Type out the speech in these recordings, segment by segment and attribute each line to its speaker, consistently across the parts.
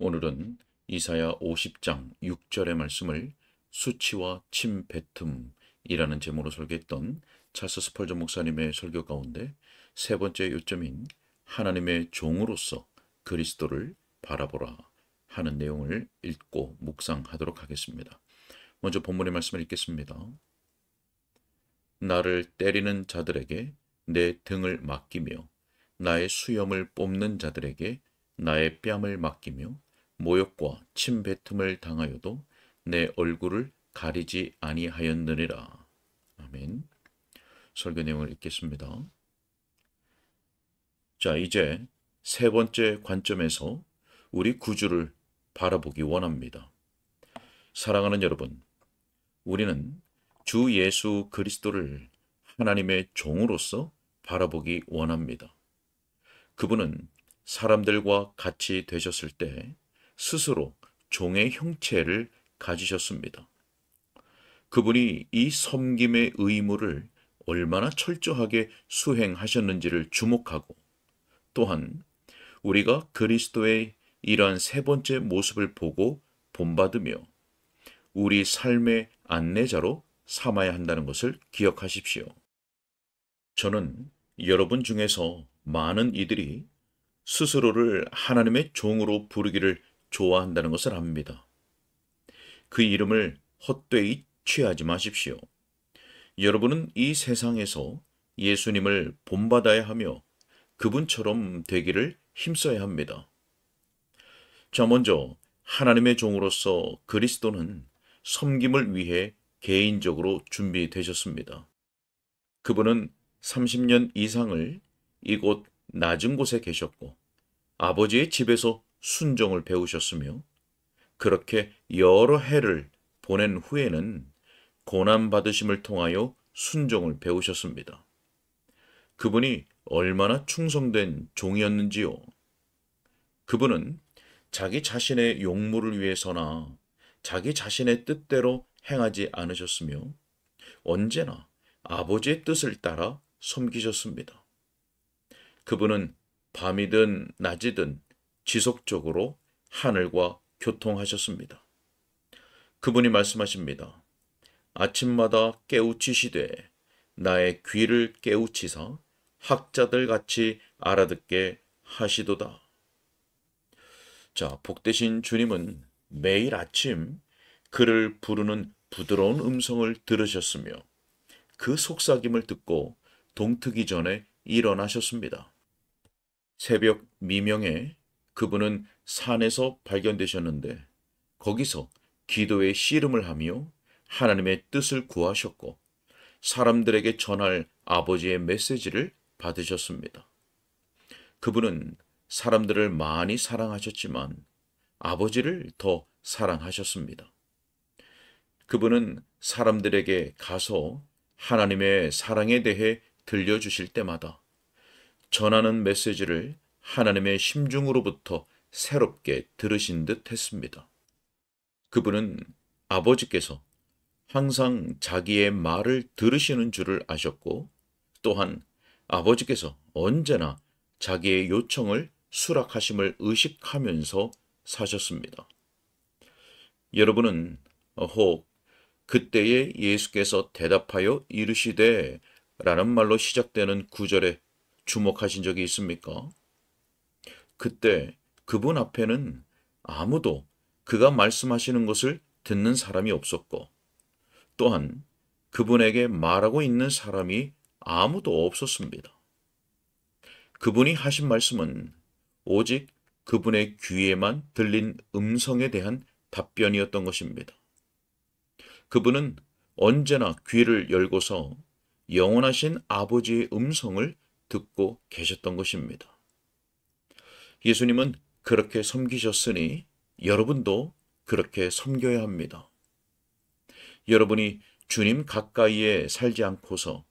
Speaker 1: 오늘은 이사야 50장 6절의 말씀을 수치와 침뱉음이라는 제목으로 설교했던 찰스 스펄전 목사님의 설교 가운데 세 번째 요점인 하나님의 종으로서 그리스도를 바라보라 하는 내용을 읽고 묵상하도록 하겠습니다. 먼저 본문의 말씀을 읽겠습니다. 나를 때리는 자들에게 내 등을 맡기며 나의 수염을 뽑는 자들에게 나의 뺨을 맡기며 모욕과 침뱉음을 당하여도 내 얼굴을 가리지 아니하였느니라. 아멘. 설교 내용을 읽겠습니다. 자, 이제 세 번째 관점에서 우리 구주를 바라보기 원합니다. 사랑하는 여러분, 우리는 주 예수 그리스도를 하나님의 종으로서 바라보기 원합니다. 그분은 사람들과 같이 되셨을 때 스스로 종의 형체를 가지셨습니다. 그분이 이 섬김의 의무를 얼마나 철저하게 수행하셨는지를 주목하고 또한 우리가 그리스도의 이러한 세 번째 모습을 보고 본받으며 우리 삶의 안내자로 삼아야 한다는 것을 기억하십시오. 저는 여러분 중에서 많은 이들이 스스로를 하나님의 종으로 부르기를 좋아한다는 것을 압니다. 그 이름을 헛되이 취하지 마십시오. 여러분은 이 세상에서 예수님을 본받아야 하며 그분처럼 되기를 힘써야 합니다. 자, 먼저 하나님의 종으로서 그리스도는 섬김을 위해 개인적으로 준비되셨습니다. 그분은 30년 이상을 이곳 낮은 곳에 계셨고 아버지의 집에서 순종을 배우셨으며 그렇게 여러 해를 보낸 후에는 고난받으심을 통하여 순종을 배우셨습니다. 그분이 얼마나 충성된 종이었는지요. 그분은 자기 자신의 용무를 위해서나 자기 자신의 뜻대로 행하지 않으셨으며 언제나 아버지의 뜻을 따라 섬기셨습니다. 그분은 밤이든 낮이든 지속적으로 하늘과 교통하셨습니다. 그분이 말씀하십니다. 아침마다 깨우치시되 나의 귀를 깨우치사 학자들 같이 알아듣게 하시도다. 자, 복되신 주님은 매일 아침 그를 부르는 부드러운 음성을 들으셨으며 그 속삭임을 듣고 동트기 전에 일어나셨습니다. 새벽 미명에 그분은 산에서 발견되셨는데 거기서 기도의 씨름을 하며 하나님의 뜻을 구하셨고 사람들에게 전할 아버지의 메시지를 받으셨습니다. 그분은 사람들을 많이 사랑하셨지만 아버지를 더 사랑하셨습니다. 그분은 사람들에게 가서 하나님의 사랑에 대해 들려주실 때마다 전하는 메시지를 하나님의 심중으로부터 새롭게 들으신 듯 했습니다. 그분은 아버지께서 항상 자기의 말을 들으시는 줄을 아셨고 또한 아버지께서 언제나 자기의 요청을 수락하심을 의식하면서 사셨습니다. 여러분은 혹 그때에 예수께서 대답하여 이르시되 라는 말로 시작되는 구절에 주목하신 적이 있습니까? 그때 그분 앞에는 아무도 그가 말씀하시는 것을 듣는 사람이 없었고 또한 그분에게 말하고 있는 사람이 아무도 없었습니다. 그분이 하신 말씀은 오직 그분의 귀에만 들린 음성에 대한 답변이었던 것입니다. 그분은 언제나 귀를 열고서 영원하신 아버지의 음성을 듣고 계셨던 것입니다. 예수님은 그렇게 섬기셨으니 여러분도 그렇게 섬겨야 합니다. 여러분이 주님 가까이에 살지 않고서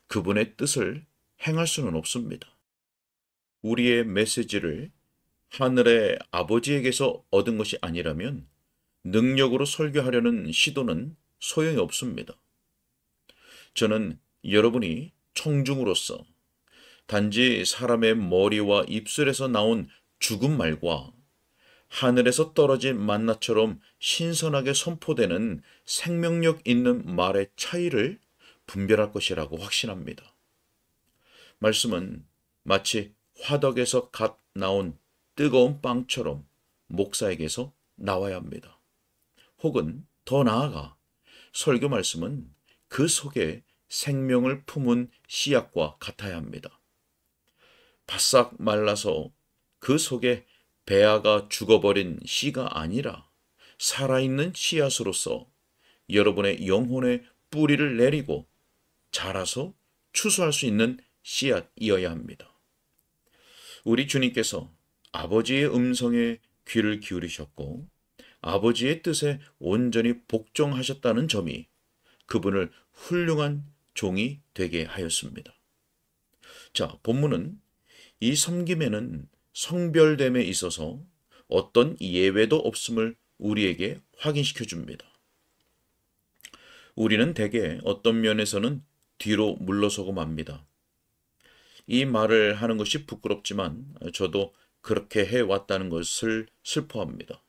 Speaker 1: 그분의 뜻을 행할 수는 없습니다. 우리의 메시지를 하늘의 아버지에게서 얻은 것이 아니라면 능력으로 설교하려는 시도는 소용이 없습니다. 저는 여러분이 청중으로서 단지 사람의 머리와 입술에서 나온 죽은 말과 하늘에서 떨어진 만나처럼 신선하게 선포되는 생명력 있는 말의 차이를 분별할 것이라고 확신합니다. 말씀은 마치 화덕에서 갓 나온 뜨거운 빵처럼 목사에게서 나와야 합니다. 혹은 더 나아가 설교 말씀은 그 속에 생명을 품은 씨앗과 같아야 합니다. 바싹 말라서 그 속에 배아가 죽어버린 씨가 아니라 살아있는 씨앗으로서 여러분의 영혼의 뿌리를 내리고 자라서 추수할 수 있는 씨앗이어야 합니다. 우리 주님께서 아버지의 음성에 귀를 기울이셨고 아버지의 뜻에 온전히 복종하셨다는 점이 그분을 훌륭한 종이 되게 하였습니다. 자, 본문은 이 섬김에는 성별됨에 있어서 어떤 예외도 없음을 우리에게 확인시켜 줍니다. 우리는 대개 어떤 면에서는 뒤로 물러서고 맙니다. 이 말을 하는 것이 부끄럽지만 저도 그렇게 해왔다는 것을 슬퍼합니다.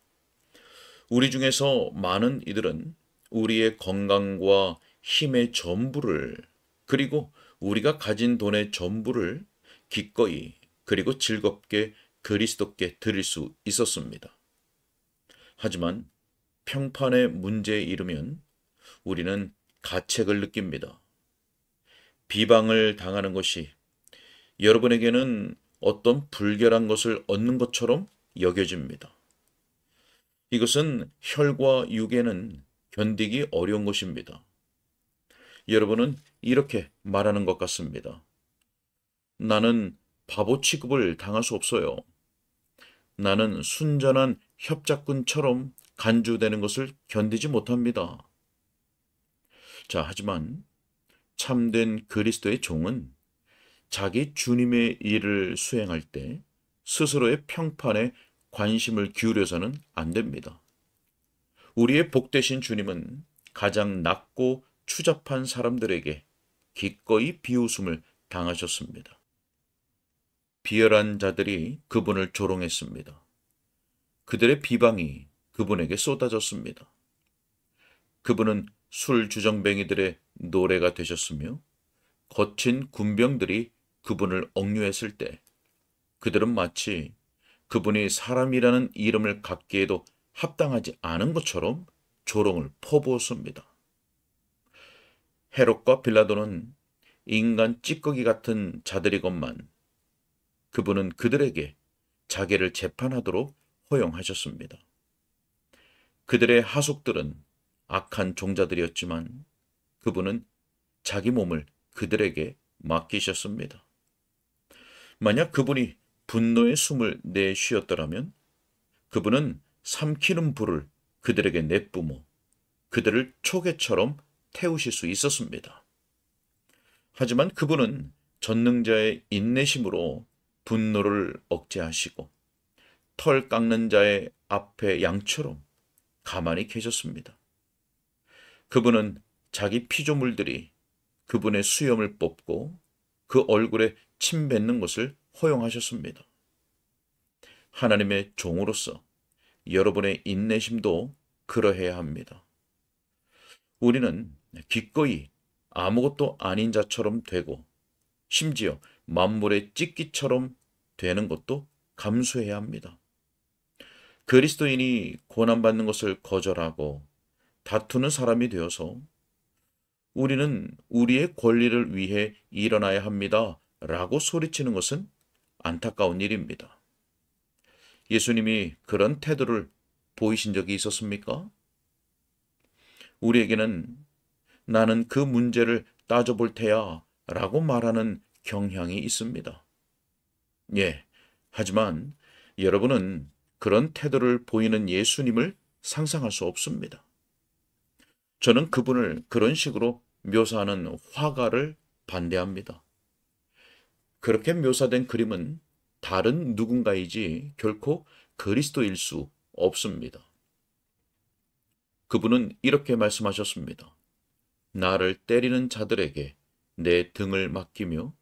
Speaker 1: 우리 중에서 많은 이들은 우리의 건강과 힘의 전부를 그리고 우리가 가진 돈의 전부를 기꺼이 그리고 즐겁게 그리스도께 드릴 수 있었습니다. 하지만 평판의 문제에 이르면 우리는 가책을 느낍니다. 비방을 당하는 것이 여러분에게는 어떤 불결한 것을 얻는 것처럼 여겨집니다. 이것은 혈과 육에는 견디기 어려운 것입니다. 여러분은 이렇게 말하는 것 같습니다. 나는 바보 취급을 당할 수 없어요. 나는 순전한 협작꾼처럼 간주되는 것을 견디지 못합니다. 자, 하지만 참된 그리스도의 종은 자기 주님의 일을 수행할 때 스스로의 평판에 관심을 기울여서는 안 됩니다. 우리의 복되신 주님은 가장 낮고 추잡한 사람들에게 기꺼이 비웃음을 당하셨습니다. 비열한 자들이 그분을 조롱했습니다. 그들의 비방이 그분에게 쏟아졌습니다. 그분은 술주정뱅이들의 노래가 되셨으며 거친 군병들이 그분을 억류했을 때 그들은 마치 그분이 사람이라는 이름을 갖기에도 합당하지 않은 것처럼 조롱을 퍼부었습니다. 헤롯과 빌라도는 인간 찌꺼기 같은 자들이건만 그분은 그들에게 자기를 재판하도록 허용하셨습니다. 그들의 하속들은 악한 종자들이었지만 그분은 자기 몸을 그들에게 맡기셨습니다. 만약 그분이 분노의 숨을 내쉬었더라면 그분은 삼키는 불을 그들에게 내뿜어 그들을 초계처럼 태우실 수 있었습니다. 하지만 그분은 전능자의 인내심으로 분노를 억제하시고 털 깎는 자의 앞에 양처럼 가만히 계셨습니다. 그분은 자기 피조물들이 그분의 수염을 뽑고 그 얼굴에 침 뱉는 것을 허용하셨습니다. 하나님의 종으로서 여러분의 인내심도 그러해야 합니다. 우리는 기꺼이 아무것도 아닌 자처럼 되고 심지어 만물의 찢기처럼 되는 것도 감수해야 합니다. 그리스도인이 고난받는 것을 거절하고 다투는 사람이 되어서 우리는 우리의 권리를 위해 일어나야 합니다. 라고 소리치는 것은 안타까운 일입니다. 예수님이 그런 태도를 보이신 적이 있었습니까? 우리에게는 나는 그 문제를 따져볼 테야 라고 말하는 경향이 있습니다. 예, 하지만 여러분은 그런 태도를 보이는 예수님을 상상할 수 없습니다. 저는 그분을 그런 식으로 묘사하는 화가를 반대합니다. 그렇게 묘사된 그림은 다른 누군가이지 결코 그리스도일 수 없습니다. 그분은 이렇게 말씀하셨습니다. 나를 때리는 자들에게 내 등을 맡기며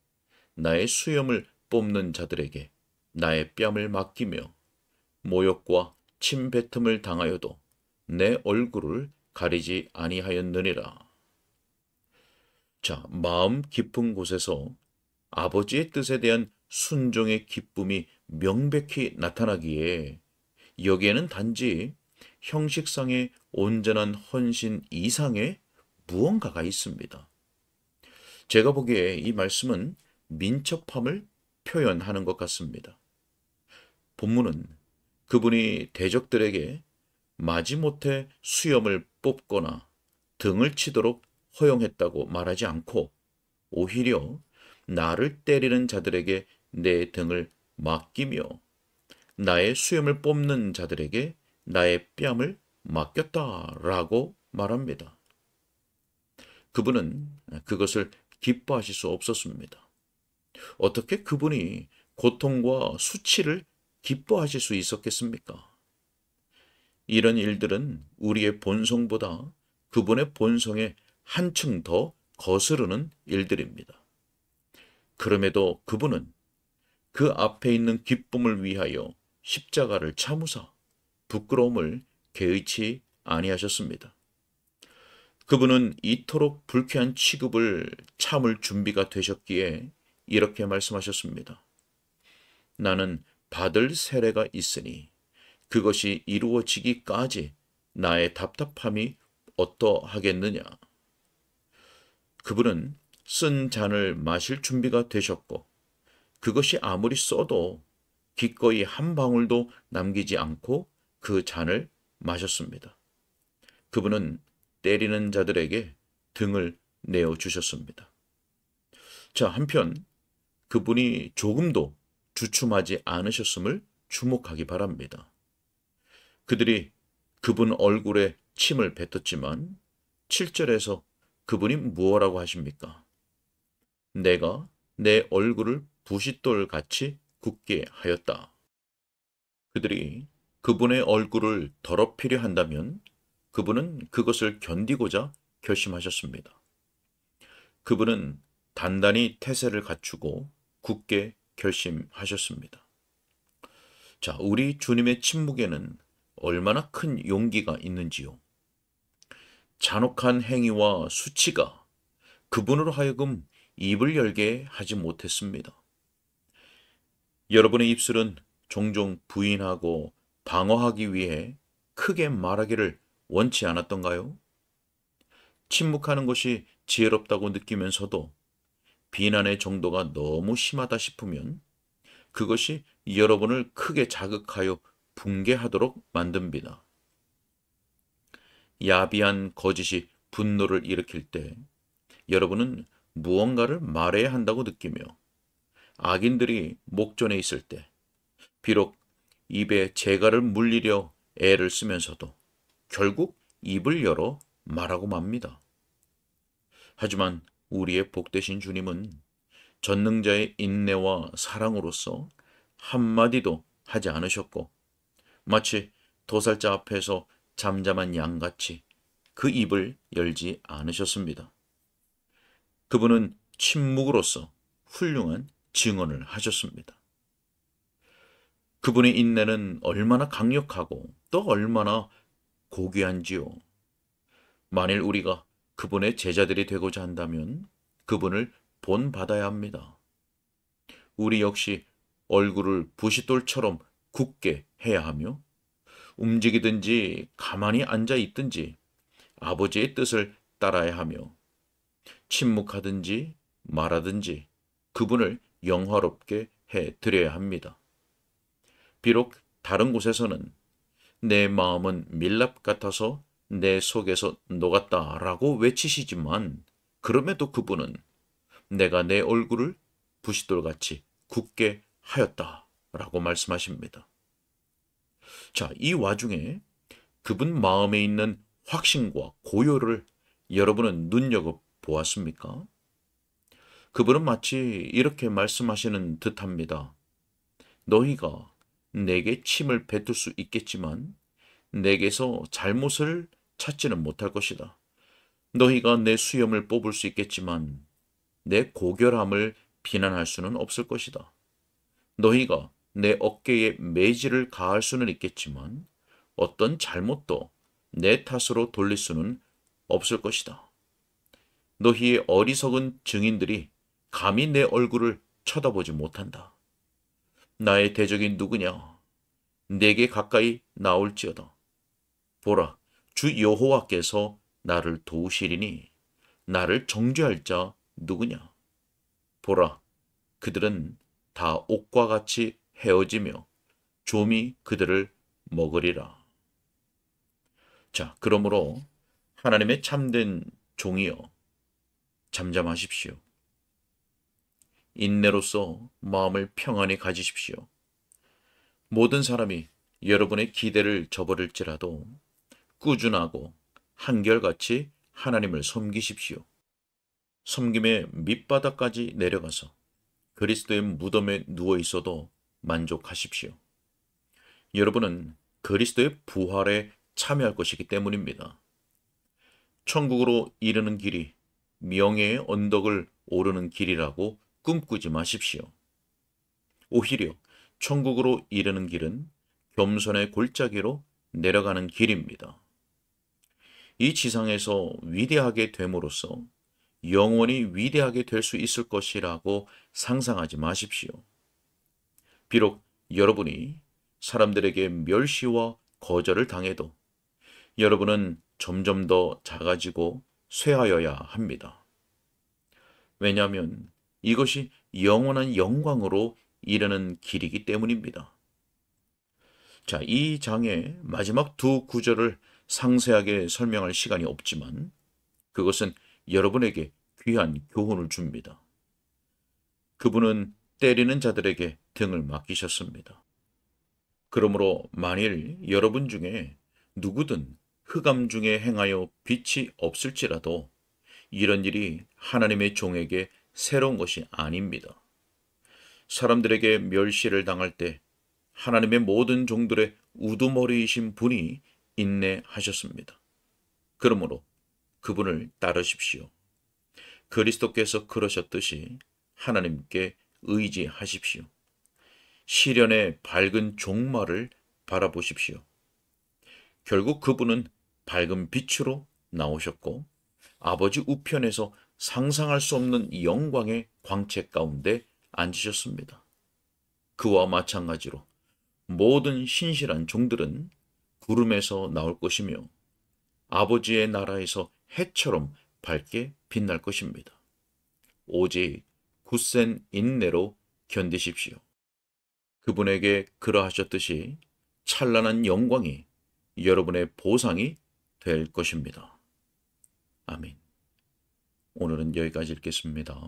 Speaker 1: 나의 수염을 뽑는 자들에게 나의 뺨을 맡기며 모욕과 침뱉음을 당하여도 내 얼굴을 가리지 아니하였느니라. 자, 마음 깊은 곳에서 아버지의 뜻에 대한 순종의 기쁨이 명백히 나타나기에 여기에는 단지 형식상의 온전한 헌신 이상의 무언가가 있습니다. 제가 보기에 이 말씀은 민첩함을 표현하는 것 같습니다. 본문은 그분이 대적들에게 마지못해 수염을 뽑거나 등을 치도록 허용했다고 말하지 않고 오히려 나를 때리는 자들에게 내 등을 맡기며 나의 수염을 뽑는 자들에게 나의 뺨을 맡겼다라고 말합니다. 그분은 그것을 기뻐하실 수 없었습니다. 어떻게 그분이 고통과 수치를 기뻐하실 수 있었겠습니까? 이런 일들은 우리의 본성보다 그분의 본성에 한층 더 거스르는 일들입니다. 그럼에도 그분은 그 앞에 있는 기쁨을 위하여 십자가를 참으사 부끄러움을 개의치 아니하셨습니다. 그분은 이토록 불쾌한 취급을 참을 준비가 되셨기에 이렇게 말씀하셨습니다. 나는 받을 세례가 있으니 그것이 이루어지기까지 나의 답답함이 어떠하겠느냐. 그분은 쓴 잔을 마실 준비가 되셨고 그것이 아무리 써도 기꺼이 한 방울도 남기지 않고 그 잔을 마셨습니다. 그분은 때리는 자들에게 등을 내어주셨습니다. 자, 한편 그분이 조금도 주춤하지 않으셨음을 주목하기 바랍니다. 그들이 그분 얼굴에 침을 뱉었지만 7절에서 그분이 무엇라고 하십니까? 내가 내 얼굴을 부싯돌 같이 굳게 하였다. 그들이 그분의 얼굴을 더럽히려 한다면 그분은 그것을 견디고자 결심하셨습니다. 그분은 단단히 태세를 갖추고 굳게 결심하셨습니다. 자, 우리 주님의 침묵에는 얼마나 큰 용기가 있는지요. 잔혹한 행위와 수치가 그분으로 하여금 입을 열게 하지 못했습니다. 여러분의 입술은 종종 부인하고 방어하기 위해 크게 말하기를 원치 않았던가요? 침묵하는 것이 지혜롭다고 느끼면서도 비난의 정도가 너무 심하다 싶으면 그것이 여러분을 크게 자극하여 붕괴하도록 만듭니다. 야비한 거짓이 분노를 일으킬 때 여러분은 무언가를 말해야 한다고 느끼며 악인들이 목전에 있을 때 비록 입에 재갈을 물리려 애를 쓰면서도 결국 입을 열어 말하고 맙니다. 하지만 우리의 복되신 주님은 전능자의 인내와 사랑으로서 한마디도 하지 않으셨고 마치 도살자 앞에서 잠잠한 양같이 그 입을 열지 않으셨습니다. 그분은 침묵으로서 훌륭한 증언을 하셨습니다. 그분의 인내는 얼마나 강력하고 또 얼마나 고귀한지요. 만일 우리가 그분의 제자들이 되고자 한다면 그분을 본받아야 합니다. 우리 역시 얼굴을 부싯돌처럼 굳게 해야 하며 움직이든지 가만히 앉아 있든지 아버지의 뜻을 따라야 하며 침묵하든지 말하든지 그분을 영화롭게 해 드려야 합니다. 비록 다른 곳에서는 내 마음은 밀랍 같아서 내 속에서 녹았다라고 외치시지만 그럼에도 그분은 내가 내 얼굴을 부싯돌같이 굳게 하였다라고 말씀하십니다. 자, 이 와중에 그분 마음에 있는 확신과 고요를 여러분은 눈여겨보았습니까? 그분은 마치 이렇게 말씀하시는 듯합니다. 너희가 내게 침을 뱉을 수 있겠지만 내게서 잘못을 찾지는 못할 것이다. 너희가 내 수염을 뽑을 수 있겠지만 내 고결함을 비난할 수는 없을 것이다. 너희가 내 어깨에 매질을 가할 수는 있겠지만 어떤 잘못도 내 탓으로 돌릴 수는 없을 것이다. 너희의 어리석은 증인들이 감히 내 얼굴을 쳐다보지 못한다. 나의 대적이 누구냐? 내게 가까이 나올지어다. 보라, 주 여호와께서 나를 도우시리니 나를 정죄할 자 누구냐? 보라, 그들은 다 옥과 같이 헤어지며 좀이 그들을 먹으리라. 자, 그러므로 하나님의 참된 종이여, 잠잠하십시오. 인내로서 마음을 평안히 가지십시오. 모든 사람이 여러분의 기대를 저버릴지라도 꾸준하고 한결같이 하나님을 섬기십시오. 섬김의 밑바닥까지 내려가서 그리스도의 무덤에 누워 있어도 만족하십시오. 여러분은 그리스도의 부활에 참여할 것이기 때문입니다. 천국으로 이르는 길이 명예의 언덕을 오르는 길이라고 꿈꾸지 마십시오. 오히려 천국으로 이르는 길은 겸손의 골짜기로 내려가는 길입니다. 이 지상에서 위대하게 됨으로써 영원히 위대하게 될 수 있을 것이라고 상상하지 마십시오. 비록 여러분이 사람들에게 멸시와 거절을 당해도 여러분은 점점 더 작아지고 쇠하여야 합니다. 왜냐하면 이것이 영원한 영광으로 이르는 길이기 때문입니다. 자, 이 장의 마지막 두 구절을 상세하게 설명할 시간이 없지만 그것은 여러분에게 귀한 교훈을 줍니다. 그분은 때리는 자들에게 등을 맡기셨습니다. 그러므로 만일 여러분 중에 누구든 흑암 중에 행하여 빛이 없을지라도 이런 일이 하나님의 종에게 새로운 것이 아닙니다. 사람들에게 멸시를 당할 때 하나님의 모든 종들의 우두머리이신 분이 인내하셨습니다. 그러므로 그분을 따르십시오. 그리스도께서 그러셨듯이 하나님께 의지하십시오. 시련의 밝은 종말을 바라보십시오. 결국 그분은 밝은 빛으로 나오셨고 아버지 우편에서 상상할 수 없는 영광의 광채 가운데 앉으셨습니다. 그와 마찬가지로 모든 신실한 종들은 구름에서 나올 것이며 아버지의 나라에서 해처럼 밝게 빛날 것입니다. 오직 굳센 인내로 견디십시오. 그분에게 그러하셨듯이 찬란한 영광이 여러분의 보상이 될 것입니다. 아멘. 오늘은 여기까지 읽겠습니다.